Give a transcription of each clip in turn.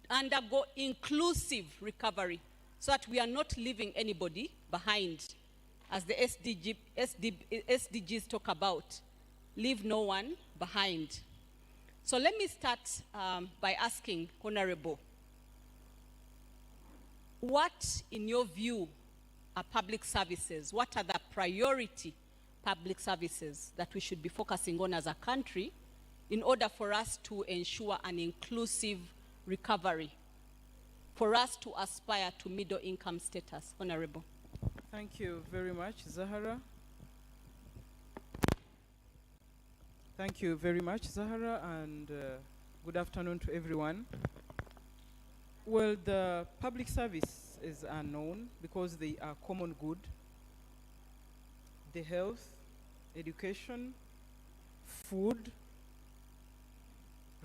undergo inclusive recovery so that we are not leaving anybody behind. As the SDGs talk about, leave no one behind. So let me start by asking Honorable, what, in your view, are public services? What are the priority public services that we should be focusing on as a country in order for us to ensure an inclusive recovery, for us to aspire to middle income status? Honorable. Thank you very much, Zahara. Thank you very much, Zahara, and good afternoon to everyone. Well, the public services are known because they are common good. The health, education, food,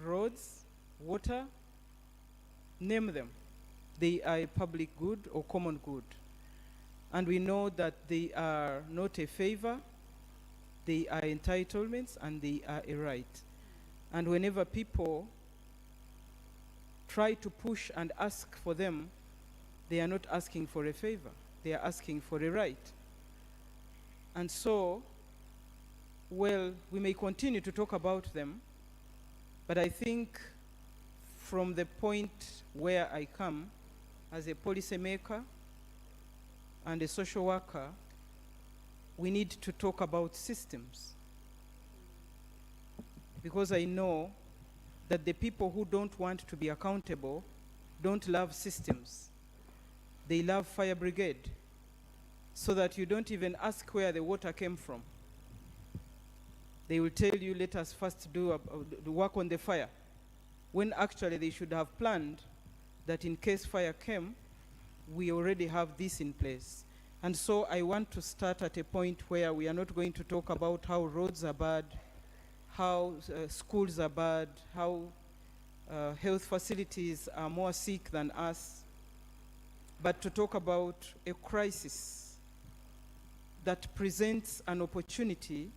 roads, water, name them. They are a public good or common good. And we know that they are not a favor, they are entitlements, and they are a right. And whenever people try to push and ask for them, they are not asking for a favor, they are asking for a right. And so, well, we may continue to talk about them, but I think from the point where I come as a policymaker and a social worker, we need to talk about systems. Because I know that the people who don't want to be accountable don't love systems. They love fire brigade, so that you don't even ask where the water came from. They will tell you, let us first do work on the fire, when actually they should have planned that in case fire came, we already have this in place. And so I want to start at a point where we are not going to talk about how roads are bad, how schools are bad, how health facilities are more sick than us, but to talk about a crisis that presents an opportunity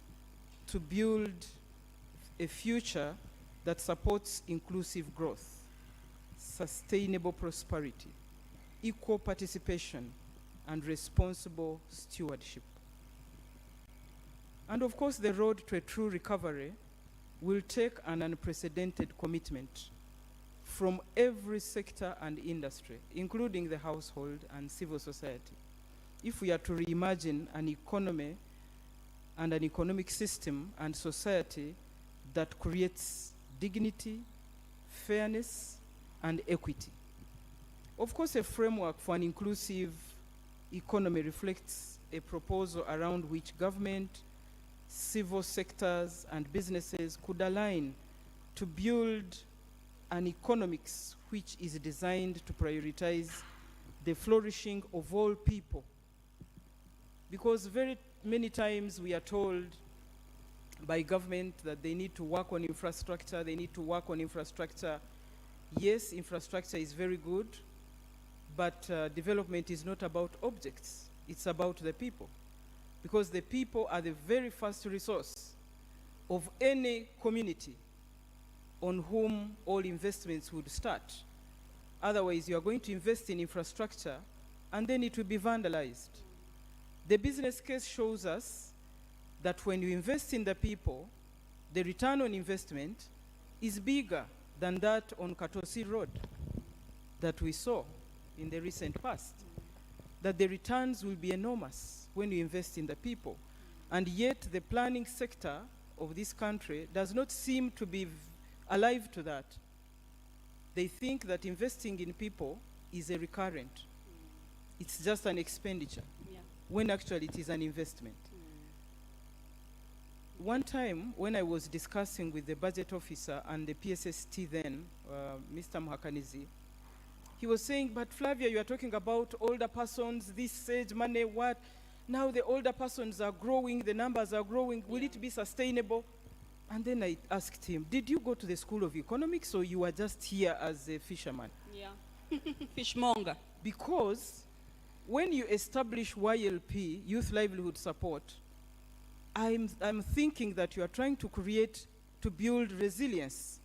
to build a future that supports inclusive growth, sustainable prosperity, equal participation, and responsible stewardship. And of course, the road to a true recovery will take an unprecedented commitment from every sector and industry, including the household and civil society. If we are to reimagine an economy and an economic system and society that creates dignity, fairness, and equity. Of course, a framework for an inclusive economy reflects a proposal around which government, civil sectors, and businesses could align to build an economics which is designed to prioritize the flourishing of all people. Because very many times we are told by government that they need to work on infrastructure, they need to work on infrastructure. Yes, infrastructure is very good, but development is not about objects, it's about the people. Because the people are the very first resource of any community on whom all investments would start. Otherwise, you are going to invest in infrastructure and then it will be vandalized. The business case shows us that when you invest in the people, the return on investment is bigger than that on Katosi Road that we saw in the recent past. That the returns will be enormous when you invest in the people. And yet the planning sector of this country does not seem to be alive to that. They think that investing in people is a recurrent. It's just an expenditure, when actually it is an investment. One time when I was discussing with the budget officer and the PSST then, Mr. Muhakanizi, he was saying, but Flavia, you are talking about older persons, this age, money, what? Now the older persons are growing, the numbers are growing, will it be sustainable? And then I asked him, did you go to the School of Economics or you are just here as a fisherman? Yeah, fishmonger. Because when you establish YLP, Youth Livelihood Support, I'm thinking that you are trying to build resilience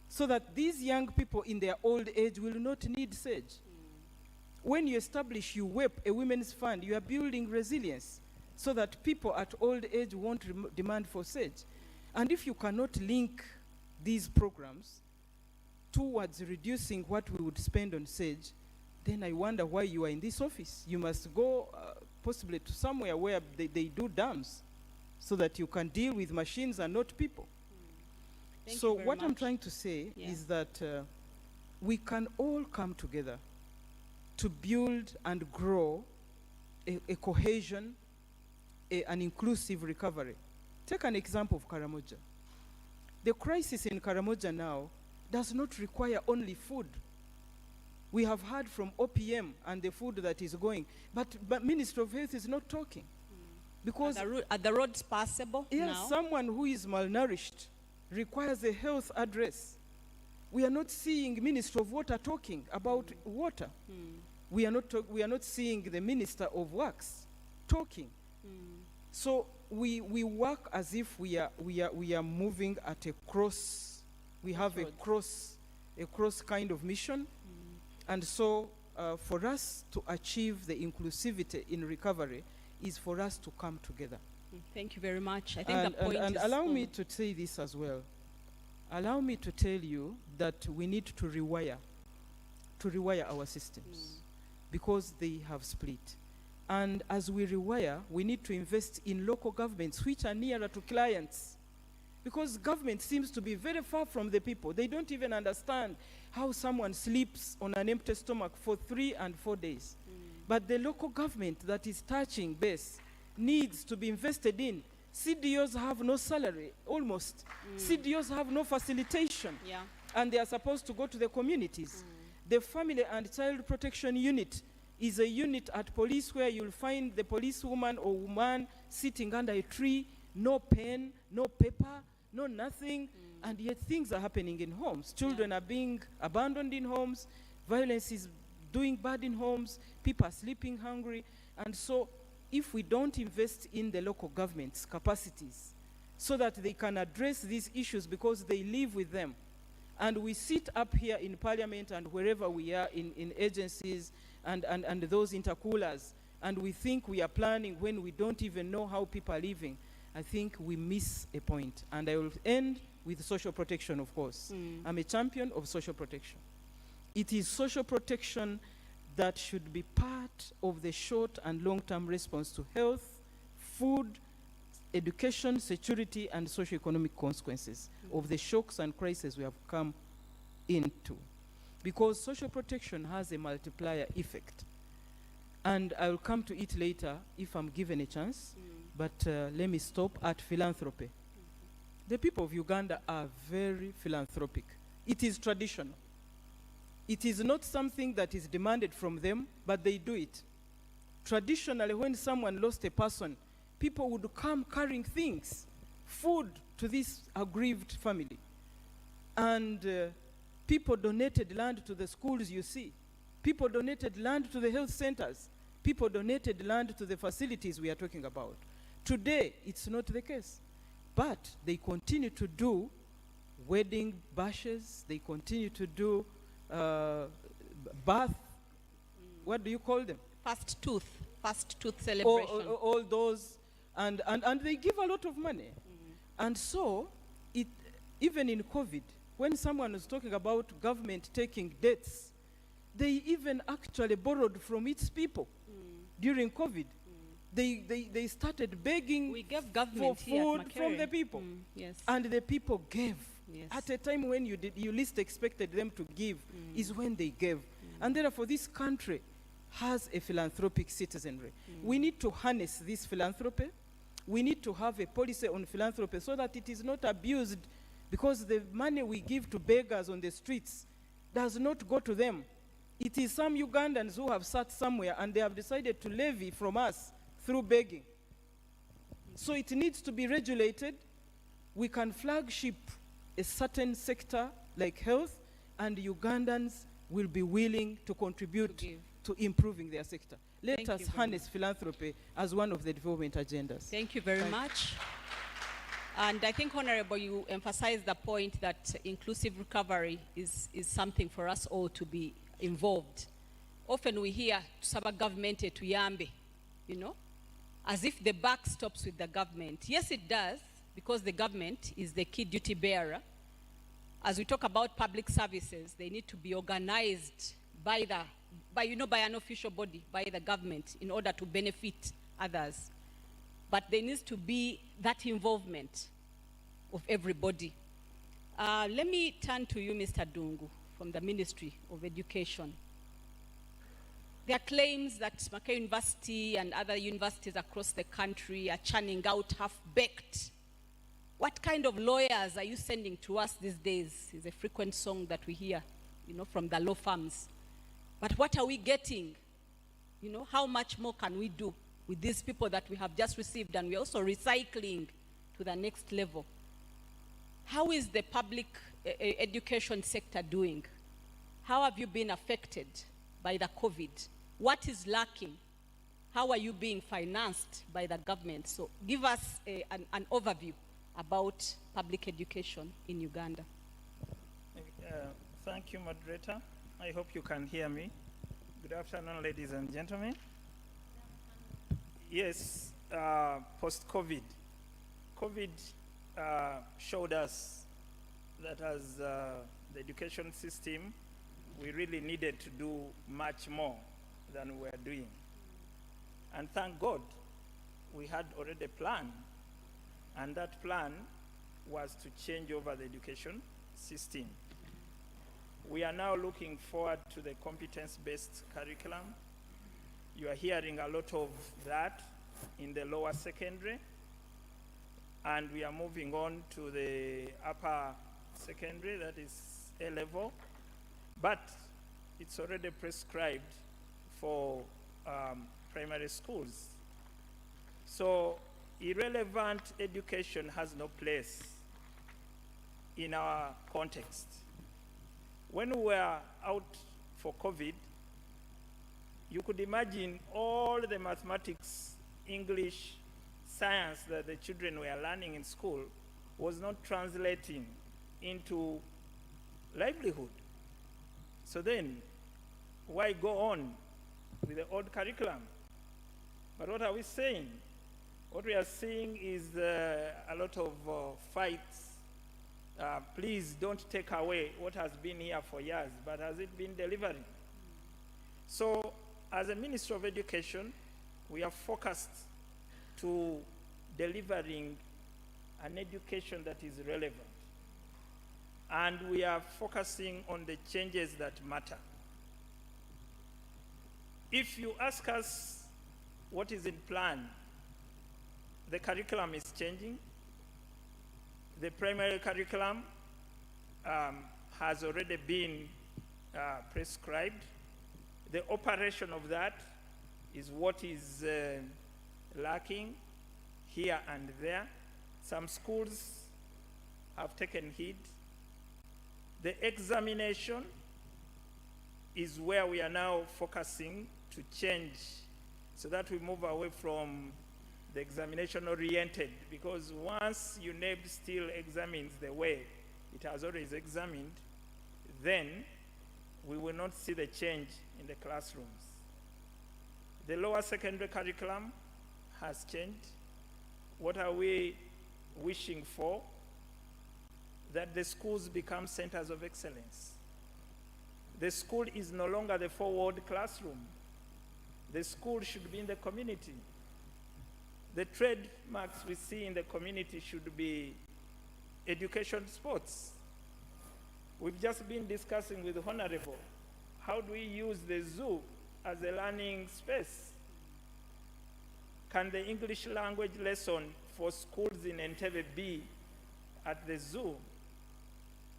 so that these young people in their old age will not need sage. When you establish UWEP, a women's fund, you are building resilience so that people at old age won't demand for sage. And if you cannot link these programs towards reducing what we would spend on sage, then I wonder why you are in this office. You must go possibly to somewhere where they do dams so that you can deal with machines and not people. Thank So you very what I'm much. trying to say Yeah. is that we can all come together to build and grow a cohesion, an inclusive recovery. Take an example of Karamoja. The crisis in Karamoja now does not require only food. We have heard from OPM and the food that is going, but Minister of Health is not talking. Because Are the roads passable yes, now? someone who is malnourished requires a health address. We are not seeing Minister of Water talking about water. We are not seeing the Minister of Works talking. So we work as if we are moving at a cross. We have a cross kind of mission. And so for us to achieve the inclusivity in recovery is for us to come together. Thank you very much. I think the And, point and is... allow me to say this as well. Allow me to tell you that we need to rewire our systems because they have split. And as we rewire, we need to invest in local governments which are nearer to clients. Because government seems to be very far from the people. They don't even understand how someone sleeps on an empty stomach for 3 and 4 days. But the local government that is touching base needs to be invested in. CDOs have no salary, almost. CDOs have no facilitation. Yeah. And they are supposed to go to the communities. The Family and Child Protection Unit is a unit at police where you'll find the policewoman or woman sitting under a tree, no pen, no paper, no nothing, and yet things are happening in homes. Children are being abandoned in homes, violence is doing bad in homes, people are sleeping hungry, and so if we don't invest in the local government's capacities so that they can address these issues because they live with them, and we sit up here in parliament and wherever we are in agencies and those intercoolers, and we think we are planning when we don't even know how people are living, I think we miss a point. And I will end with social protection, of course. I'm a champion of social protection. It is social protection that should be part of the short and long-term response to health, food, education, security, and socio-economic consequences of the shocks and crises we have come into. Because social protection has a multiplier effect. And I will come to it later if I'm given a chance, but let me stop at philanthropy. The people of Uganda are very philanthropic. It is traditional. It is not something that is demanded from them, but they do it. Traditionally, when someone lost a person, people would come carrying things, food to this aggrieved family. And people donated land to the schools you see. People donated land to the health centers. People donated land to the facilities we are talking about. Today, it's not the case. But they continue to do wedding bashes. They continue to do bath. What do you call them? First tooth celebration. All those. And they give a lot of money. And so, even in COVID, when someone was talking about government taking debts, they even actually borrowed from its people during COVID. They started begging We gave for government here at food from Makerere. the people. Yes. And the people gave. Yes. At a time when you least expected them to give is when they gave. And therefore this country has a philanthropic citizenry. We need to harness this philanthropy. We need to have a policy on philanthropy so that it is not abused, because the money we give to beggars on the streets does not go to them. It is some Ugandans who have sat somewhere and they have decided to levy from us through begging. So it needs to be regulated. We can flagship a certain sector like health, and Ugandans will be willing to contribute to improving their sector. Let Thank us you very harness philanthropy as one of the development agendas. Thank you very much. And I think, Honorable, you emphasized the point that inclusive recovery is something for us all to be involved. Often we hear tusaba government etuyambe, you know, as if the buck stops with the government. Yes, it does, because the government is the key duty bearer. As we talk about public services, they need to be organized by an official body, by the government, in order to benefit others. But there needs to be that involvement of everybody. Let me turn to you, Mr. Dungu, from the Ministry of Education. There are claims that Mackay University and other universities across the country are churning out half-baked. What kind of lawyers are you sending to us these days? Is a frequent song that we hear, you know, from the law firms. But what are we getting? You know, how much more can we do with these people that we have just received, and we're also recycling to the next level? How is the public education sector doing? How have you been affected by the COVID? What is lacking? How are you being financed by the government? So give us an overview about public education in Uganda. Thank you, moderator. I hope you can hear me. Good afternoon, ladies and gentlemen. Yes, post-COVID, COVID showed us that as the education system, we really needed to do much more than we were doing. And thank God, we had already a plan, and that plan was to change over the education system. We are now looking forward to the competence-based curriculum. You are hearing a lot of that in the lower secondary, and we are moving on to the upper secondary, that is A level, but it's already prescribed for primary schools. So irrelevant education has no place in our context. When we were out for COVID, you could imagine all the mathematics, English, science that the children were learning in school was not translating into livelihood. So then, why go on with the old curriculum? But what are we saying? What we are seeing is a lot of fights. Please don't take away what has been here for years, but has it been delivering? So, as a Ministry of Education, we are focused to delivering an education that is relevant. And we are focusing on the changes that matter. If you ask us what is in plan, the curriculum is changing. The primary curriculum has already been prescribed. The operation of that is what is lacking here and there. Some schools have taken heed. The examination is where we are now focusing to change so that we move away from the examination oriented, because once UNEB still examines the way it has always examined, then we will not see the change in the classrooms. The lower secondary curriculum has changed. What are we wishing for? That the schools become centers of excellence. The school is no longer the four-wall classroom. The school should be in the community. The trademarks we see in the community should be education, sports. We've just been discussing with the Honorable, how do we use the zoo as a learning space? Can the English language lesson for schools in Entebbe be at the zoo?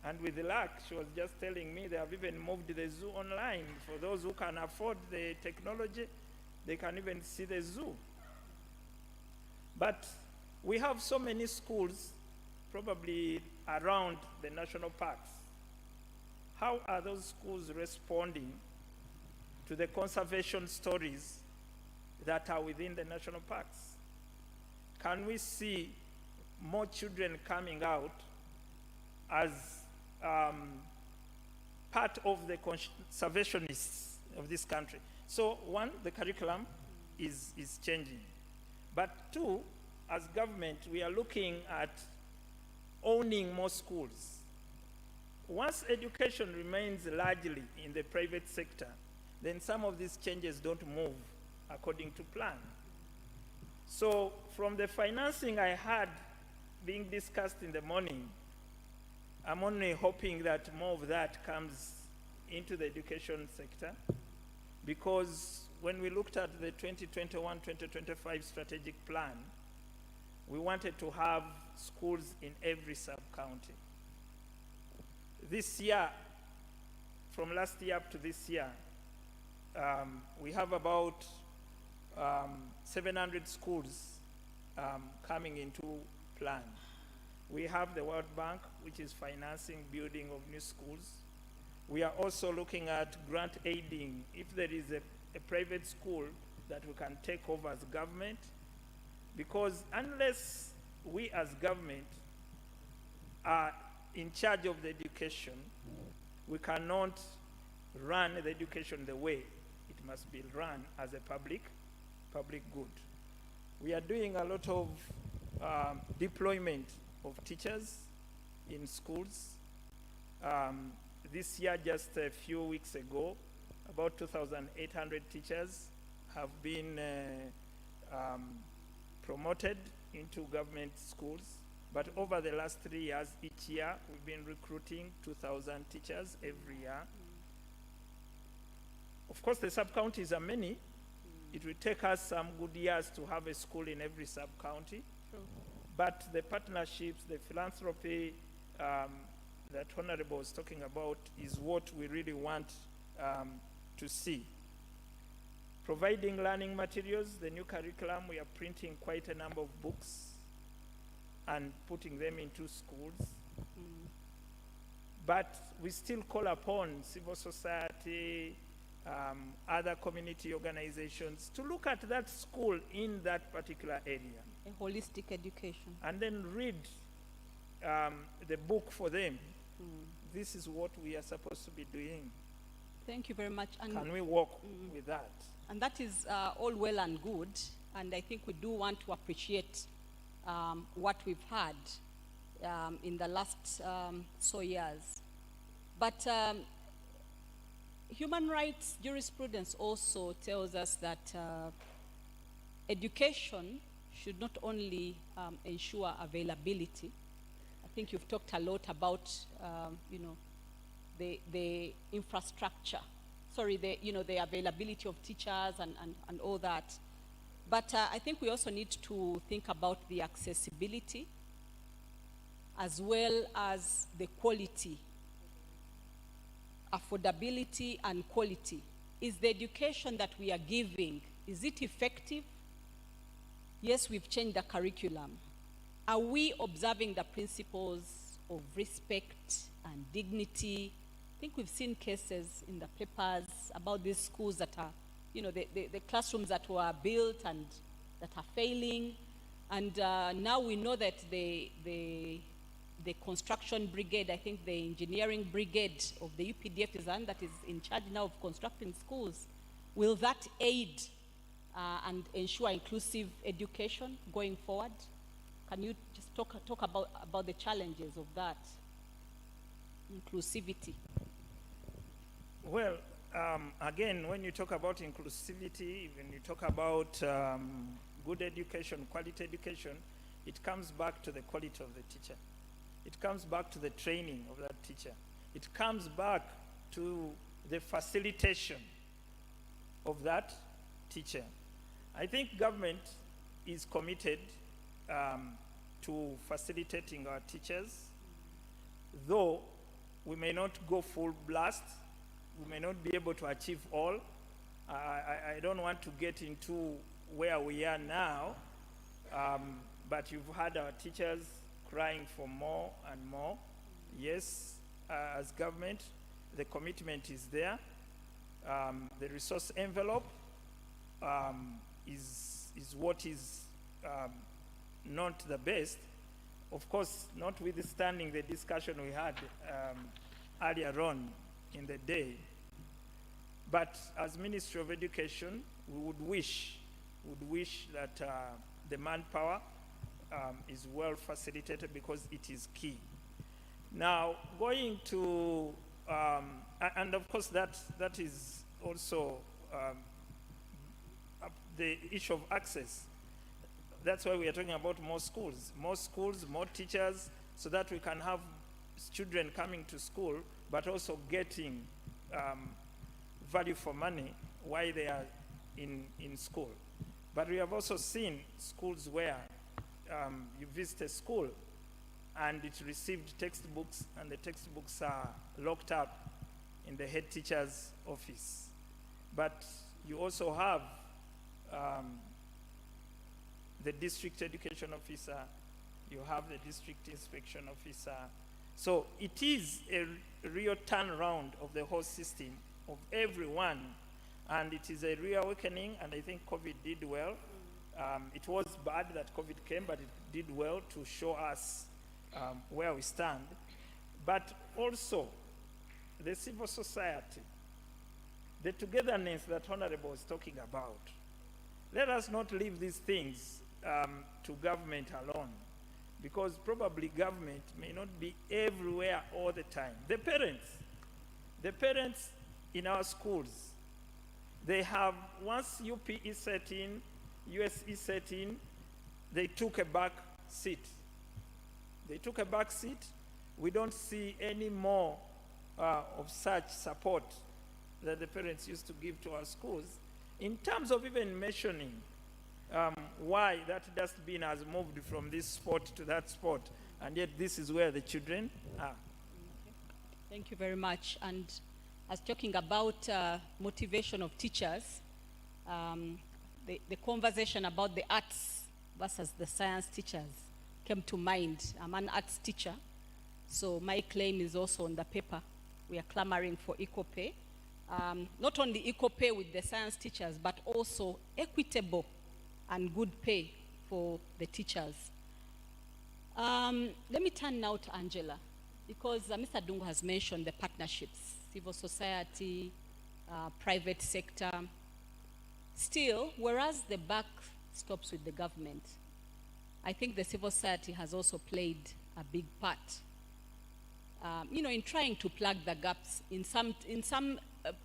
And with luck, she was just telling me they have even moved the zoo online. For those who can afford the technology, they can even see the zoo. But we have so many schools probably around the national parks. How are those schools responding to the conservation stories that are within the national parks? Can we see more children coming out as part of the conservationists of this country. So one, the curriculum is changing. But two, as government, we are looking at owning more schools. Once education remains largely in the private sector, then some of these changes don't move according to plan. So from the financing I had being discussed in the morning, I'm only hoping that more of that comes into the education sector, because when we looked at the 2021-2025 strategic plan, we wanted to have schools in every sub-county. This year, from last year up to this year, we have about 700 schools coming into plan. We have the World Bank, which is financing building of new schools. We are also looking at grant aiding if there is a private school that we can take over as government, because unless we as government are in charge of the education, we cannot run the education the way it must be run as a public good. We are doing a lot of deployment of teachers in schools. This year, just a few weeks ago, about 2,800 teachers have been promoted into government schools. But over the last 3 years, each year, we've been recruiting 2,000 teachers every year. Of course, the sub-counties are many. It will take us some good years to have a school in every sub-county. True. But the partnerships, the philanthropy that Honorable was talking about is what we really want to see. Providing learning materials, the new curriculum, we are printing quite a number of books and putting them into schools. But we still call upon civil society, other community organizations to look at that school in that particular area. A holistic education. And then read the book for them. This is what we are supposed to be doing. Thank you very much. And Can we work with that? And that is all well and good, and I think we do want to appreciate what we've had in the last so years. But human rights jurisprudence also tells us that education should not only ensure availability. I think you've talked a lot about, the infrastructure. Sorry, the availability of teachers and all that. But I think we also need to think about the accessibility as well as the quality, affordability and quality. Is the education that we are giving, is it effective? Yes, we've changed the curriculum. Are we observing the principles of respect and dignity? I think we've seen cases in the papers about these schools that are, the classrooms that were built and that are failing. And now we know that the construction brigade, I think the engineering brigade of the UPDF is one that is in charge now of constructing schools. Will that aid and ensure inclusive education going forward? Can you just talk about the challenges of that inclusivity? Well, again, when you talk about inclusivity, when you talk about good education, quality education, it comes back to the quality of the teacher. It comes back to the training of that teacher. It comes back to the facilitation of that teacher. I think government is committed to facilitating our teachers, though we may not go full blast, we may not be able to achieve all. I don't want to get into where we are now, but you've had our teachers crying for more and more. Yes, as government, the commitment is there. The resource envelope is what is not the best, Of course, notwithstanding the discussion we had earlier on in the day, but as Ministry of Education, we would wish that the manpower is well facilitated, because it is key. Now, going to, and of course that is also the issue of access. That's why we are talking about more schools, more teachers, so that we can have children coming to school, but also getting value for money while they are in school. But we have also seen schools where you visit a school and it received textbooks, and the textbooks are locked up in the head teacher's office. But you also have the district education officer, you have the district inspection officer. So it is a real turnaround of the whole system, of everyone, and it is a reawakening, and I think COVID did well. It was bad that COVID came, but it did well to show us where we stand. But also, the civil society, the togetherness that Honorable was talking about. Let us not leave these things to government alone, because probably government may not be everywhere all the time. The parents in our schools, they have, once UP is set in, US is set in, they took a back seat. We don't see any more of such support that the parents used to give to our schools, in terms of even mentioning why that dustbin has moved from this spot to that spot, and yet this is where the children are. Thank you very much. And as talking about motivation of teachers, the conversation about the arts versus the science teachers came to mind. I'm an arts teacher, so my claim is also on the paper. We are clamoring for equal pay. Not only equal pay with the science teachers, but also equitable and good pay for the teachers. Let me turn now to Angela, because Mr. Dungu has mentioned the partnerships, civil society, private sector. Still, whereas the buck stops with the government, I think the civil society has also played a big part, in trying to plug the gaps. In some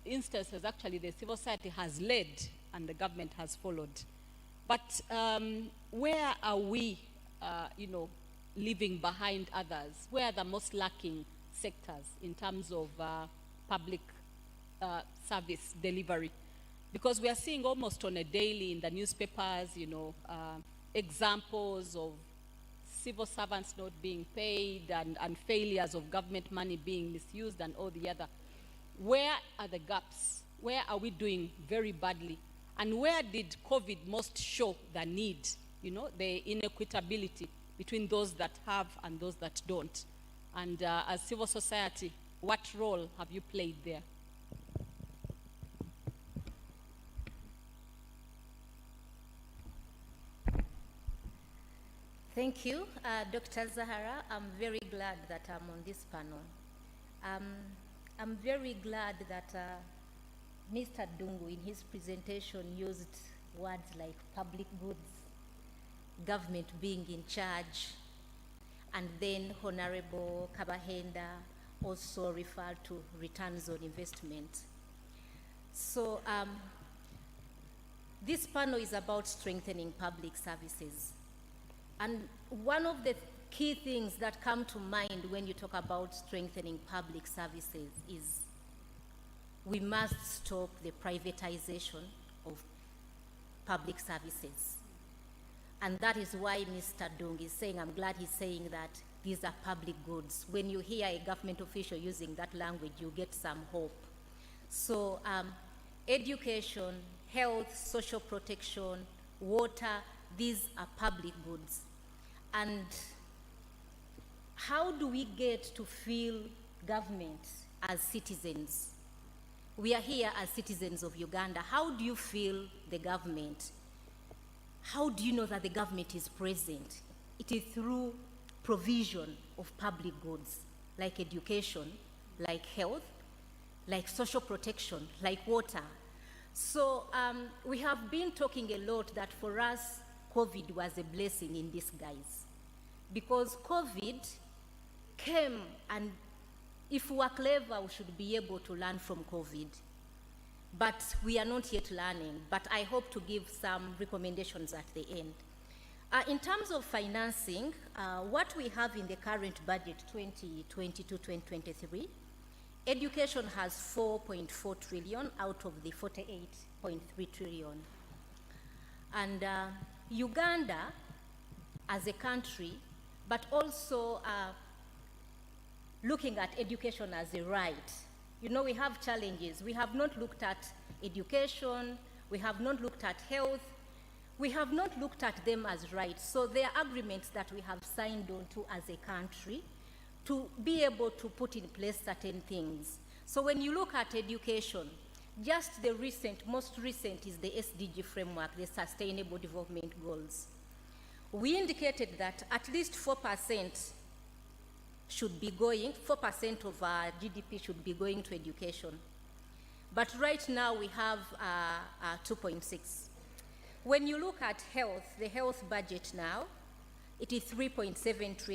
instances, actually, the civil society has led and the government has followed. But where are we, leaving behind others? Where are the most lacking sectors in terms of public service delivery? Because we are seeing almost on a daily in the newspapers, examples of civil servants not being paid and failures of government money being misused and all the other. Where are the gaps? Where are we doing very badly? And where did COVID most show the need, the inequitability between those that have and those that don't? And as civil society, what role have you played there? Thank you, Dr. Zahara. I'm very glad that I'm on this panel. I'm very glad that Mr. Dungu in his presentation used words like public goods, government being in charge, and then Honorable Kabahenda also referred to returns on investment. So this panel is about strengthening public services. And one of the key things that come to mind when you talk about strengthening public services is we must stop the privatization of public services. And that is why Mr. Dung is saying, I'm glad he's saying that these are public goods. When you hear a government official using that language, you get some hope. So education, health, social protection, water, these are public goods. And how do we get to feel government as citizens? We are here as citizens of Uganda. How do you feel the government? How do you know that the government is present? It is through provision of public goods, like education, like health, like social protection, like water. So we have been talking a lot that for us, COVID was a blessing in disguise. Because COVID came, and if we are clever, we should be able to learn from COVID. But we are not yet learning, but I hope to give some recommendations at the end. In terms of financing, what we have in the current budget 2022-2023, education has 4.4 trillion out of the 48.3 trillion. And Uganda, as a country, but also looking at education as a right. You know, we have challenges. We have not looked at education, we have not looked at health, we have not looked at them as rights. So there are agreements that we have signed on to as a country to be able to put in place certain things. So when you look at education, just the most recent is the SDG framework, the Sustainable Development Goals. We indicated that at least 4% should be going, 4% of our GDP should be going to education. But right now we have 2.6. When you look at health, the health budget now, it is 3.7 trillion.